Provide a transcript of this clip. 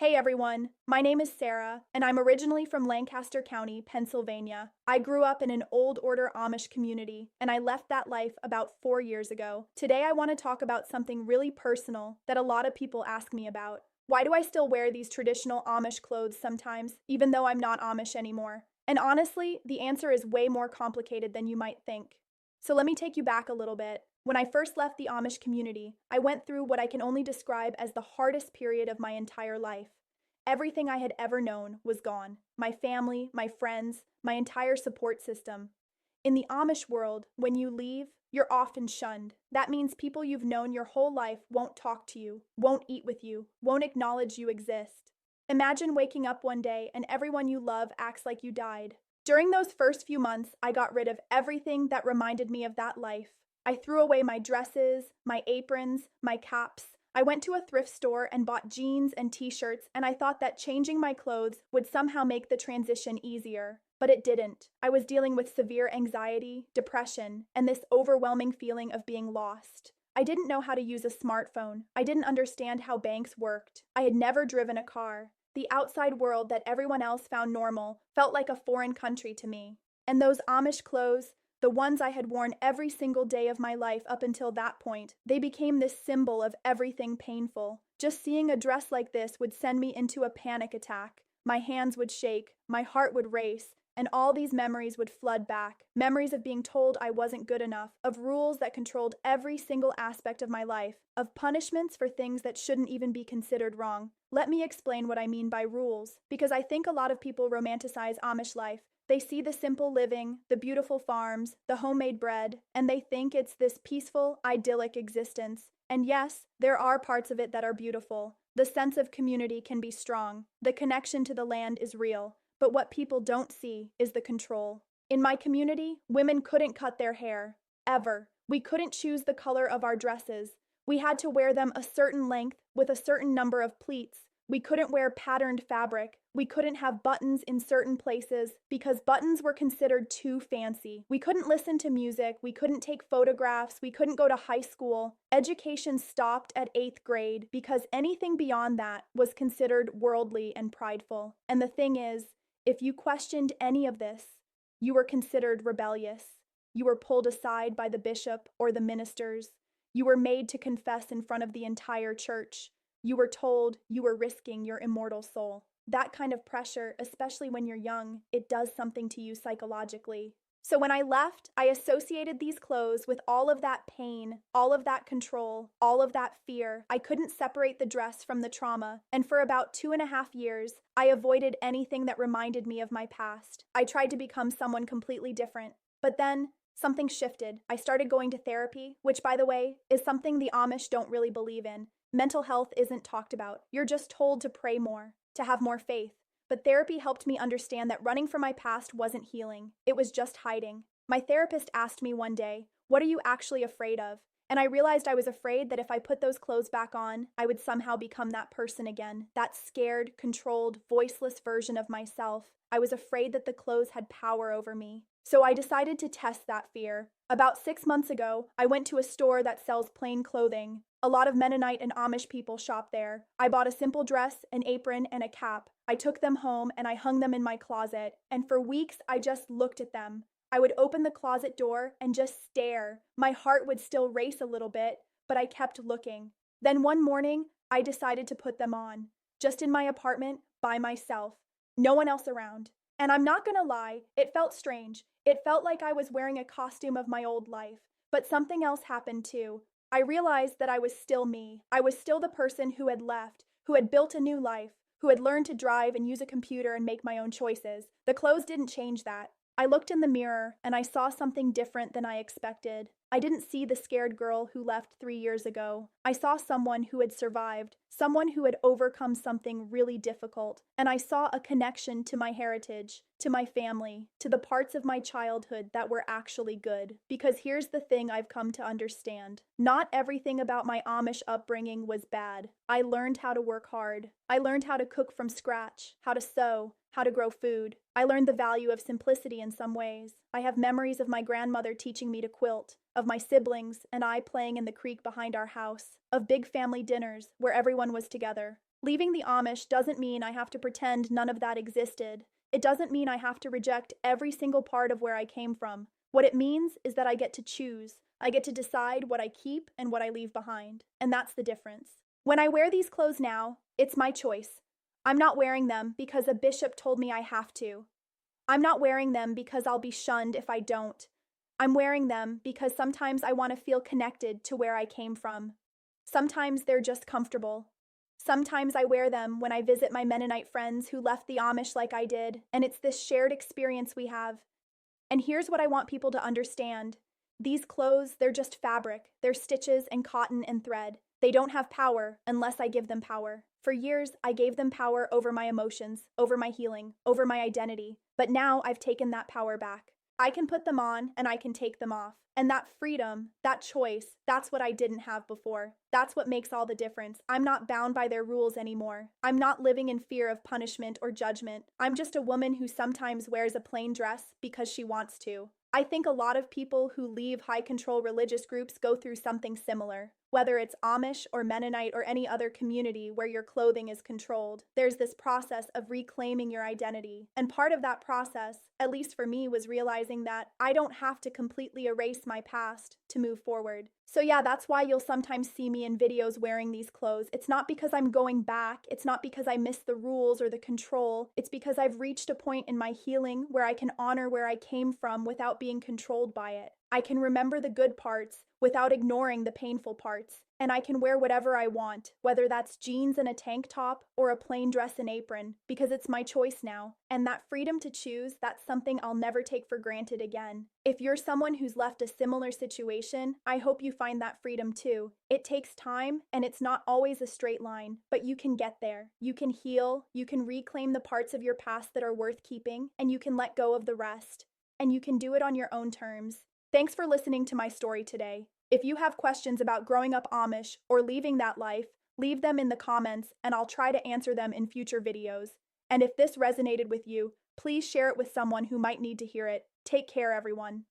Hey everyone, my name is Sarah, and I'm originally from Lancaster County, Pennsylvania. I grew up in an old order Amish community, and I left that life about 4 years ago. Today I want to talk about something really personal that a lot of people ask me about. Why do I still wear these traditional Amish clothes sometimes, even though I'm not Amish anymore? And honestly, the answer is way more complicated than you might think. So let me take you back a little bit. When I first left the Amish community, I went through what I can only describe as the hardest period of my entire life. Everything I had ever known was gone. My family, my friends, my entire support system. In the Amish world, when you leave, you're often shunned. That means people you've known your whole life won't talk to you, won't eat with you, won't acknowledge you exist. Imagine waking up one day and everyone you love acts like you died. During those first few months, I got rid of everything that reminded me of that life. I threw away my dresses, my aprons, my caps. I went to a thrift store and bought jeans and t-shirts, and I thought that changing my clothes would somehow make the transition easier. But it didn't. I was dealing with severe anxiety, depression, and this overwhelming feeling of being lost. I didn't know how to use a smartphone. I didn't understand how banks worked. I had never driven a car. The outside world that everyone else found normal felt like a foreign country to me. And those Amish clothes, the ones I had worn every single day of my life up until that point, they became this symbol of everything painful. Just seeing a dress like this would send me into a panic attack. My hands would shake, my heart would race, and all these memories would flood back. Memories of being told I wasn't good enough, of rules that controlled every single aspect of my life, of punishments for things that shouldn't even be considered wrong. Let me explain what I mean by rules, because I think a lot of people romanticize Amish life. They see the simple living, the beautiful farms, the homemade bread, and they think it's this peaceful, idyllic existence. And yes, there are parts of it that are beautiful. The sense of community can be strong. The connection to the land is real. But what people don't see is the control. In my community, women couldn't cut their hair, ever. We couldn't choose the color of our dresses. We had to wear them a certain length with a certain number of pleats. We couldn't wear patterned fabric. We couldn't have buttons in certain places because buttons were considered too fancy. We couldn't listen to music. We couldn't take photographs. We couldn't go to high school. Education stopped at 8th grade because anything beyond that was considered worldly and prideful. And the thing is, if you questioned any of this, you were considered rebellious. You were pulled aside by the bishop or the ministers. You were made to confess in front of the entire church. You were told you were risking your immortal soul. That kind of pressure, especially when you're young, it does something to you psychologically. So when I left, I associated these clothes with all of that pain, all of that control, all of that fear. I couldn't separate the dress from the trauma, and for about 2.5 years, I avoided anything that reminded me of my past. I tried to become someone completely different. But then, something shifted. I started going to therapy, which, by the way, is something the Amish don't really believe in. Mental health isn't talked about. You're just told to pray more, to have more faith. But therapy helped me understand that running from my past wasn't healing. It was just hiding. My therapist asked me one day, "What are you actually afraid of?" And I realized I was afraid that if I put those clothes back on, I would somehow become that person again, that scared, controlled, voiceless version of myself. I was afraid that the clothes had power over me. So I decided to test that fear. About 6 months ago, I went to a store that sells plain clothing. A lot of Mennonite and Amish people shop there. I bought a simple dress, an apron, and a cap. I took them home and I hung them in my closet. And for weeks, I just looked at them. I would open the closet door and just stare. My heart would still race a little bit, but I kept looking. Then one morning, I decided to put them on. Just in my apartment, by myself. No one else around. And I'm not gonna lie, it felt strange. It felt like I was wearing a costume of my old life. But something else happened too. I realized that I was still me. I was still the person who had left, who had built a new life, who had learned to drive and use a computer and make my own choices. The clothes didn't change that. I looked in the mirror and I saw something different than I expected. I didn't see the scared girl who left 3 years ago. I saw someone who had survived, someone who had overcome something really difficult, and I saw a connection to my heritage, to my family, to the parts of my childhood that were actually good. Because here's the thing I've come to understand. Not everything about my Amish upbringing was bad. I learned how to work hard. I learned how to cook from scratch, how to sew, how to grow food. I learned the value of simplicity in some ways. I have memories of my grandmother teaching me to quilt, of my siblings and I playing in the creek behind our house, of big family dinners where everyone was together. Leaving the Amish doesn't mean I have to pretend none of that existed. It doesn't mean I have to reject every single part of where I came from. What it means is that I get to choose. I get to decide what I keep and what I leave behind. And that's the difference. When I wear these clothes now, it's my choice. I'm not wearing them because a bishop told me I have to. I'm not wearing them because I'll be shunned if I don't. I'm wearing them because sometimes I want to feel connected to where I came from. Sometimes they're just comfortable. Sometimes I wear them when I visit my Mennonite friends who left the Amish like I did, and it's this shared experience we have. And here's what I want people to understand. These clothes, they're just fabric. They're stitches and cotton and thread. They don't have power unless I give them power. For years, I gave them power over my emotions, over my healing, over my identity. But now I've taken that power back. I can put them on and I can take them off. And that freedom, that choice, that's what I didn't have before. That's what makes all the difference. I'm not bound by their rules anymore. I'm not living in fear of punishment or judgment. I'm just a woman who sometimes wears a plain dress because she wants to. I think a lot of people who leave high-control religious groups go through something similar. Whether it's Amish or Mennonite or any other community where your clothing is controlled, there's this process of reclaiming your identity. And part of that process, at least for me, was realizing that I don't have to completely erase my past to move forward. So yeah, that's why you'll sometimes see me in videos wearing these clothes. It's not because I'm going back. It's not because I miss the rules or the control. It's because I've reached a point in my healing where I can honor where I came from without being controlled by it. I can remember the good parts without ignoring the painful parts. And I can wear whatever I want, whether that's jeans and a tank top or a plain dress and apron, because it's my choice now. And that freedom to choose, that's something I'll never take for granted again. If you're someone who's left a similar situation, I hope you find that freedom too. It takes time, and it's not always a straight line, but you can get there. You can heal, you can reclaim the parts of your past that are worth keeping, and you can let go of the rest. And you can do it on your own terms. Thanks for listening to my story today. If you have questions about growing up Amish or leaving that life, leave them in the comments and I'll try to answer them in future videos. And if this resonated with you, please share it with someone who might need to hear it. Take care, everyone.